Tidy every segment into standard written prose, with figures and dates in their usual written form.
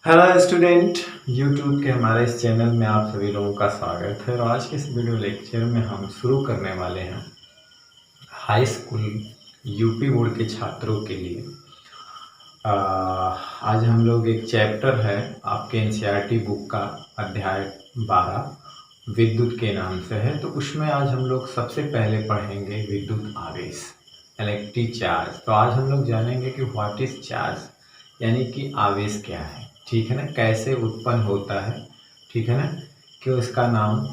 Hello student, YouTube के हमारे इस चैनल में आप सभी लोगों का स्वागत है। और आज के इस वीडियो लेक्चर में हम शुरू करने वाले हैं हाई स्कूल यूपी बोर्ड के छात्रों के लिए। आज हम लोग एक चैप्टर है आपके एनसीईआरटी बुक का, अध्याय 12 विद्युत के नाम से है। तो उसमें आज हम लोग सबसे पहले पढ़ेंगे विद्युत आवेश, इलेक्ट्रिक चार्ज। तो आज हम लोग जानेंगे कि व्हाट इज चार्ज, यानी कि आवेश क्या है, ठीक है ना, कैसे उत्पन्न होता है, ठीक है ना, क्यों इसका नाम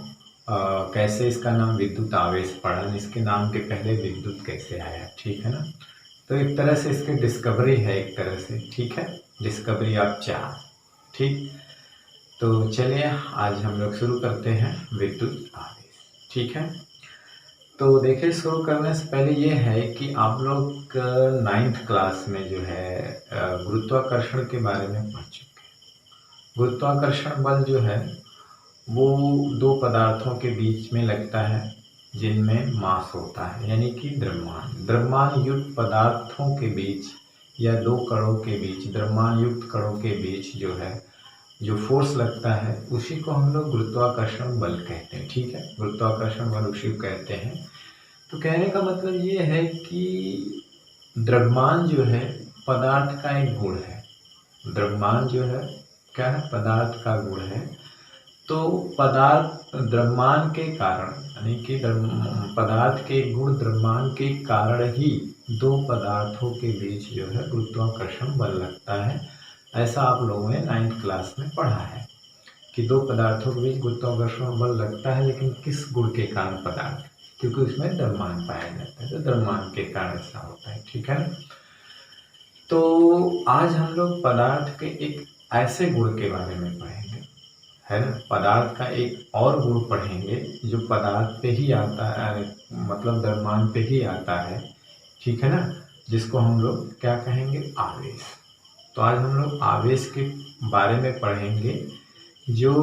कैसे इसका नाम विद्युत आवेश पड़ा, इसके नाम के पहले विद्युत कैसे आया, ठीक है ना। तो एक तरह से इसकी डिस्कवरी है, एक तरह से, ठीक है, डिस्कवरी ऑफ चार्ज, ठीक। तो चलिए आज हम लोग शुरू करते हैं विद्युत आवेश, ठीक है। तो देखिए, शुरू करने से पहले ये है कि आप लोग 9th क्लास में जो है गुरुत्वाकर्षण के बारे में पढ़ चुके हैं। गुरुत्वाकर्षण बल जो है वो दो पदार्थों के बीच में लगता है जिनमें मास होता है, यानी कि द्रव्यमान। द्रव्यमान युक्त पदार्थों के बीच या दो कणों के बीच, द्रव्यमान युक्त कणों के बीच जो है जो फोर्स लगता है उसी को हम लोग गुरुत्वाकर्षण बल कहते हैं, ठीक है। गुरुत्वाकर्षण बल उसी को कहते हैं। तो कहने का मतलब ये है कि द्रव्यमान जो है पदार्थ का एक गुण है। द्रव्यमान जो है क्या है, पदार्थ का गुण है। तो पदार्थ द्रव्यमान के कारण, यानी कि पदार्थ के गुण द्रव्यमान के कारण ही दो पदार्थों के बीच जो है गुरुत्वाकर्षण बल लगता है। ऐसा आप लोगों ने 9th क्लास में पढ़ा है कि दो पदार्थों के बीच गुरुत्वाकर्षण बल लगता है, लेकिन किस गुण के कारण पदार्थ, क्योंकि उसमें द्रव्यमान पाया जाता है, तो द्रव्यमान के कारण ऐसा होता है, ठीक है। तो आज हम लोग पदार्थ के एक ऐसे गुण के बारे में पढ़ेंगे, है ना। पदार्थ का एक और गुण पढ़ेंगे जो पदार्थ पे ही आता है, मतलब द्रव्यमान पे ही आता है, ठीक है ना, जिसको हम लोग क्या कहेंगे, आवेश। तो आज हम लोग आवेश के बारे में पढ़ेंगे जो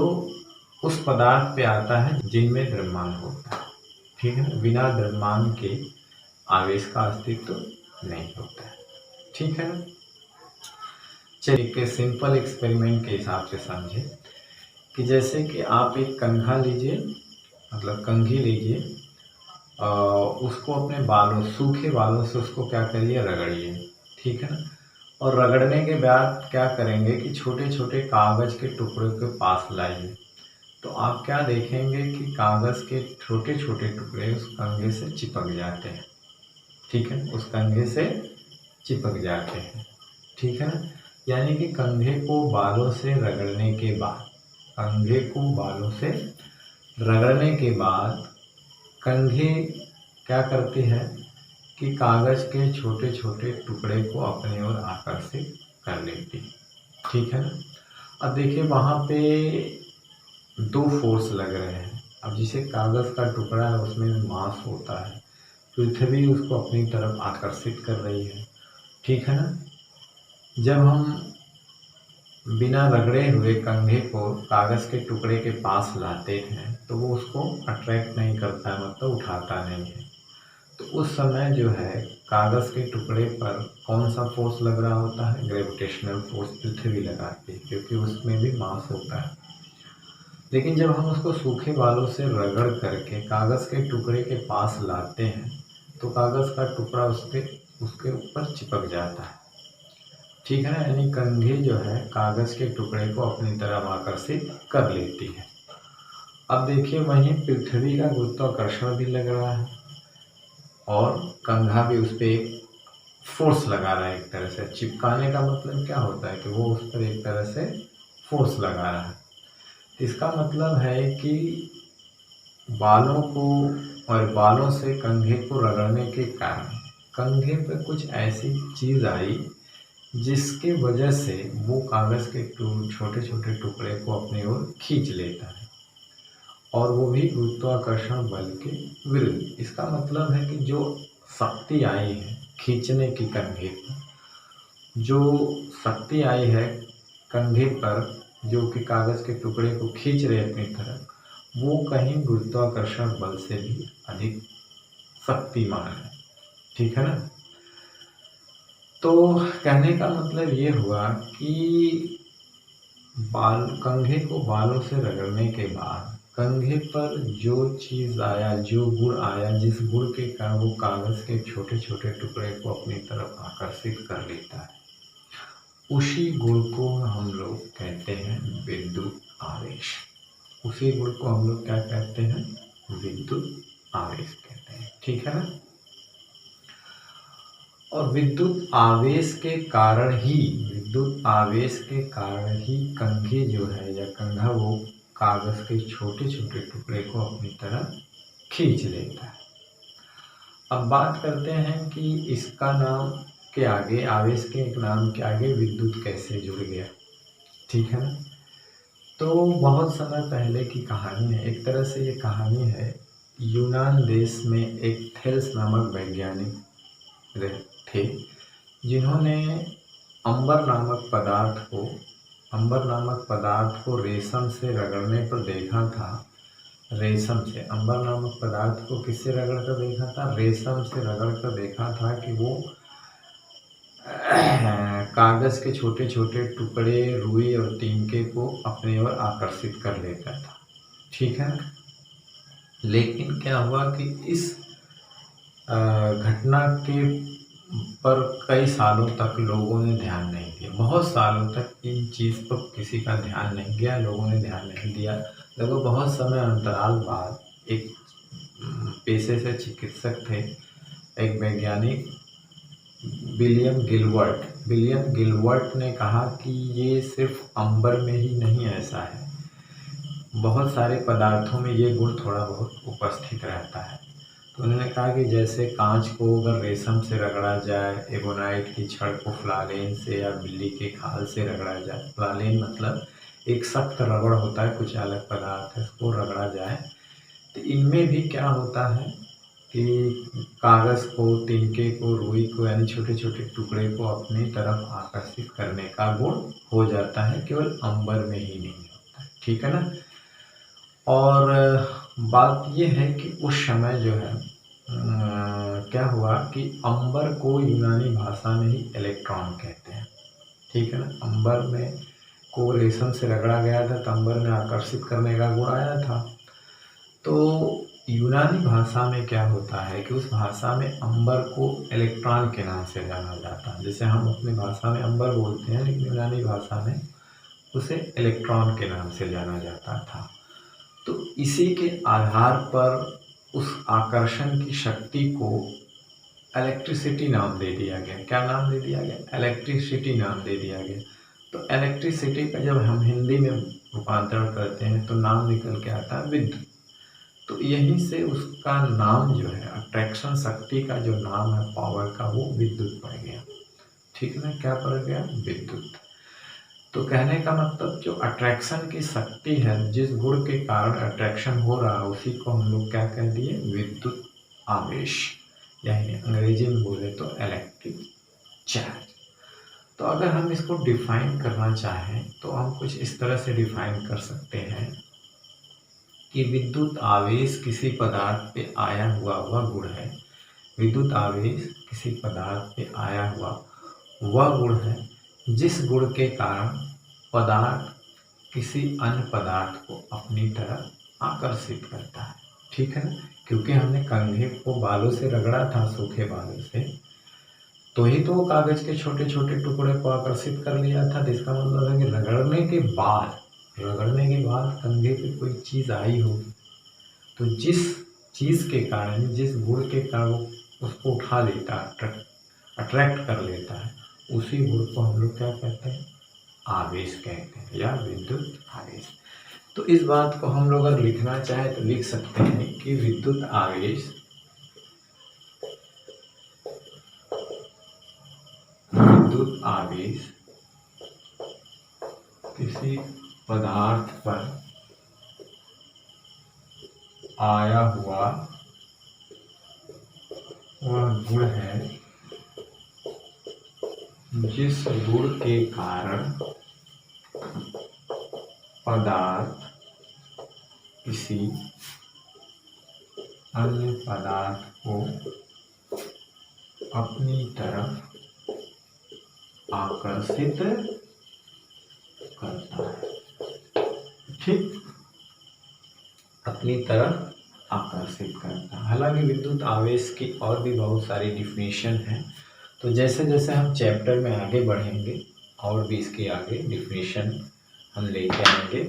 उस पदार्थ पे आता है जिनमें द्रव्यमान होता है, ठीक है ना। बिना द्रव्यमान के आवेश का अस्तित्व नहीं होता है, ठीक है ना। चलिए एक सिंपल एक्सपेरिमेंट के हिसाब से समझे कि जैसे कि आप एक कंघा लीजिए, मतलब कंघी लीजिए, उसको अपने बालों, सूखे बालों से उसको क्या करिए, रगड़िए, ठीक है ना। और रगड़ने के बाद क्या करेंगे कि छोटे छोटे कागज के टुकड़े के पास लाइए। तो आप क्या देखेंगे कि कागज के छोटे छोटे टुकड़े उस कंघे से चिपक जाते हैं, ठीक है, उस कंघे से चिपक जाते हैं, ठीक है ना। यानी कि कंघे को बालों से रगड़ने के बाद, कंघे को बालों से रगड़ने के बाद कंघी क्या करती है कि कागज के छोटे छोटे टुकड़े को अपनी ओर आकर्षित कर लेती है, ठीक है ना। अब देखिए वहाँ पे दो फोर्स लग रहे हैं। अब जिसे कागज का टुकड़ा है उसमें मास होता है, पृथ्वी उसको अपनी तरफ आकर्षित कर रही है, ठीक है ना। जब हम बिना रगड़े हुए कंघे को कागज के टुकड़े के पास लाते हैं तो वो उसको अट्रैक्ट नहीं करता है, मतलब उठाता नहीं है। तो उस समय जो है कागज के टुकड़े पर कौन सा फोर्स लग रहा होता है, ग्रेविटेशनल फोर्स पृथ्वी लगाती है, क्योंकि उसमें भी मास होता है। लेकिन जब हम उसको सूखे बालों से रगड़ करके कागज के टुकड़े के पास लाते हैं तो कागज का टुकड़ा उसके ऊपर चिपक जाता है, ठीक है ना। यानी कंघी जो है कागज के टुकड़े को अपनी तरफ आकर्षित कर लेती है। अब देखिए वहीं पृथ्वी का गुरुत्वाकर्षण भी लग रहा है और कंघा भी उस पर एक फोर्स लगा रहा है। एक तरह से चिपकाने का मतलब क्या होता है कि वो उस पर एक तरह से फोर्स लगा रहा है। इसका मतलब है कि बालों को और बालों से कंघे को रगड़ने के कारण कंघे पर कुछ ऐसी चीज़ आई जिसके वजह से वो कागज के छोटे छोटे टुकड़े को अपनी ओर खींच लेता है, और वो भी गुरुत्वाकर्षण बल के विरुद्ध। इसका मतलब है कि जो शक्ति आई है खींचने की कंघे पर, जो शक्ति आई है कंघे पर जो कि कागज के टुकड़े को खींच रहे अपनी तरफ, वो कहीं गुरुत्वाकर्षण बल से भी अधिक शक्तिमान है, ठीक है ना। तो कहने का मतलब ये हुआ कि बाल कंघे को बालों से रगड़ने के बाद कंघे पर जो चीज़ आया, जो गुण आया, जिस गुण के कारण वो कागज़ के छोटे छोटे टुकड़े को अपनी तरफ आकर्षित कर लेता है, उसी गुण को हम लोग कहते हैं विद्युत आवेश। उसी गुण को हम लोग क्या कहते हैं? विद्युत आवेश कहते हैं। ठीक है ना? और विद्युत आवेश के कारण ही कंघी जो है या कंघा वो कागज के छोटे छोटे टुकड़े को अपनी तरफ खींच लेता है। अब बात करते हैं कि इसका नाम के आगे, आवेश के एक नाम के आगे विद्युत कैसे जुड़ गया। ठीक है ना? तो बहुत समय पहले की कहानी है, एक तरह से ये कहानी है। यूनान देश में एक थेल्स नामक वैज्ञानिक थे, जिन्होंने अंबर नामक पदार्थ को रेशम से रगड़ने पर देखा था। अंबर नामक पदार्थ को किससे रगड़ कर देखा था? रेशम से रगड़ कर देखा था कि वो कागज के छोटे छोटे टुकड़े, रुई और तिनके को अपनी ओर आकर्षित कर लेता था। ठीक है। लेकिन क्या हुआ कि इस घटना के पर कई सालों तक लोगों ने ध्यान नहीं दिया। बहुत सालों तक इन चीज़ पर किसी का ध्यान नहीं गया, लोगों ने ध्यान नहीं दिया। लगभग बहुत समय अंतराल बाद एक पेशे से चिकित्सक थे, एक वैज्ञानिक विलियम गिलवर्ट ने कहा कि ये सिर्फ अंबर में ही नहीं ऐसा है, बहुत सारे पदार्थों में ये गुण थोड़ा बहुत उपस्थित रहता है। तो उन्होंने कहा कि जैसे कांच को अगर रेशम से रगड़ा जाए, एबोनाइट की छड़ को फ्लालेन से या बिल्ली के खाल से रगड़ा जाए, फ्लालेन मतलब एक सख्त रबड़ होता है, कुछ अलग पदार्थ है, उसको रगड़ा जाए, तो इनमें भी क्या होता है कि कागज़ को, तिनके को, रुई को यानी छोटे छोटे टुकड़े को अपनी तरफ आकर्षित करने का गुण हो जाता है, केवल अंबर में ही नहीं होता है। ठीक है ना? और बात ये है कि उस समय जो है क्या हुआ कि अंबर को यूनानी भाषा में ही इलेक्ट्रॉन कहते हैं। ठीक है ना? अंबर में को रेशम से रगड़ा गया था, तो अंबर में आकर्षित करने का गुण आया था। तो यूनानी भाषा में क्या होता है कि उस भाषा में अंबर को इलेक्ट्रॉन के नाम से जाना जाता है। जैसे हम अपनी भाषा में अंबर बोलते हैं, लेकिन यूनानी भाषा में उसे इलेक्ट्रॉन के नाम से जाना जाता था। तो इसी के आधार पर उस आकर्षण की शक्ति को इलेक्ट्रिसिटी नाम दे दिया गया। क्या नाम दे दिया गया? इलेक्ट्रिसिटी नाम दे दिया गया। तो इलेक्ट्रिसिटी का जब हम हिंदी में रूपांतरण करते हैं तो नाम निकल के आता है विद्युत। तो यहीं से उसका नाम जो है, अट्रैक्शन शक्ति का जो नाम है पावर का, वो विद्युत पड़ गया। ठीक है ना? क्या पड़ गया? विद्युत। तो कहने का मतलब जो अट्रैक्शन की शक्ति है, जिस गुण के कारण अट्रैक्शन हो रहा है, उसी को हम लोग क्या कह दिए? विद्युत आवेश, यानी अंग्रेजी में बोले तो इलेक्ट्रिक चार्ज। तो अगर हम इसको डिफाइन करना चाहें तो हम कुछ इस तरह से डिफाइन कर सकते हैं कि विद्युत आवेश किसी पदार्थ पे आया हुआ गुण है। विद्युत आवेश किसी पदार्थ पे आया हुआ वह गुण है जिस गुण के कारण पदार्थ किसी अन्य पदार्थ को अपनी तरफ आकर्षित करता है। ठीक है ना? क्योंकि हमने कंघे को बालों से रगड़ा था, सूखे बालों से, तो ही तो वो कागज के छोटे छोटे टुकड़े को आकर्षित कर लिया था। तो इसका मतलब है कि रगड़ने के बाद कंघे पे कोई चीज़ आई होगी, तो जिस चीज़ के कारण, जिस गुण के कारण वो उसको उठा लेता है, अट्रैक्ट कर लेता है, उसी गुण को हम लोग क्या कहते हैं? आवेश कहते हैं, या विद्युत आवेश। तो इस बात को हम लोग अगर लिखना चाहे तो लिख सकते हैं कि विद्युत आवेश किसी पदार्थ पर आया हुआ वह गुण है जिस गुण के कारण पदार्थ किसी अन्य पदार्थ को अपनी तरफ आकर्षित करता है। ठीक अपनी तरफ आकर्षित करता है। हालांकि विद्युत आवेश की और भी बहुत सारी डिफिनीशन है, तो जैसे जैसे हम चैप्टर में आगे बढ़ेंगे और भी इसकी आगे डिफिनीशन हम लेके आएंगे।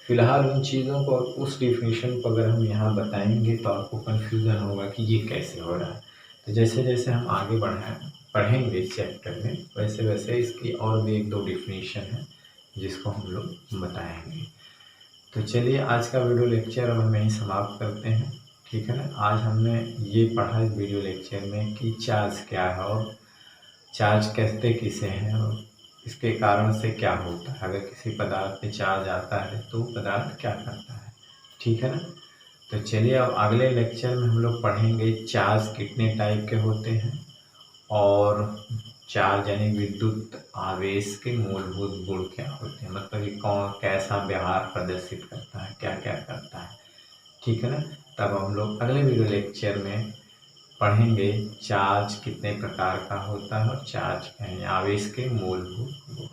फिलहाल उन चीज़ों को, उस डिफिनीशन को अगर हम यहाँ बताएंगे तो आपको कन्फ्यूज़न होगा कि ये कैसे हो रहा है। तो जैसे जैसे हम आगे पढ़ेंगे इस चैप्टर में, वैसे वैसे इसकी और भी एक दो डिफिनीशन है जिसको हम लोग बताएंगे। तो चलिए आज का वीडियो लेक्चर अब हम यहीं समाप्त करते हैं, ठीक है ना। आज हमने ये पढ़ा इस वीडियो लेक्चर में कि चार्ज क्या है और चार्ज कहते किसे हैं और इसके कारण से क्या होता है। अगर किसी पदार्थ पे चार्ज आता है तो पदार्थ क्या करता है, ठीक है ना। तो चलिए अब अगले लेक्चर में हम लोग पढ़ेंगे चार्ज कितने टाइप के होते हैं और चार्ज यानी विद्युत आवेश के मूलभूत गुण क्या होते हैं, मतलब ये कौन कैसा व्यवहार प्रदर्शित करता है, क्या क्या करता है, ठीक है ना। तब हम लोग अगले वीडियो लेक्चर में पढ़ेंगे चार्ज कितने प्रकार का होता है और चार्ज यानी आवेश के मूलभूत गुण,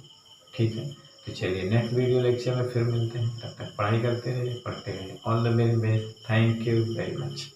ठीक है। तो चलिए नेक्स्ट वीडियो लेक्चर में फिर मिलते हैं, तब तक पढ़ाई करते रहिए, पढ़ते रहिए। All the very best, thank you very much.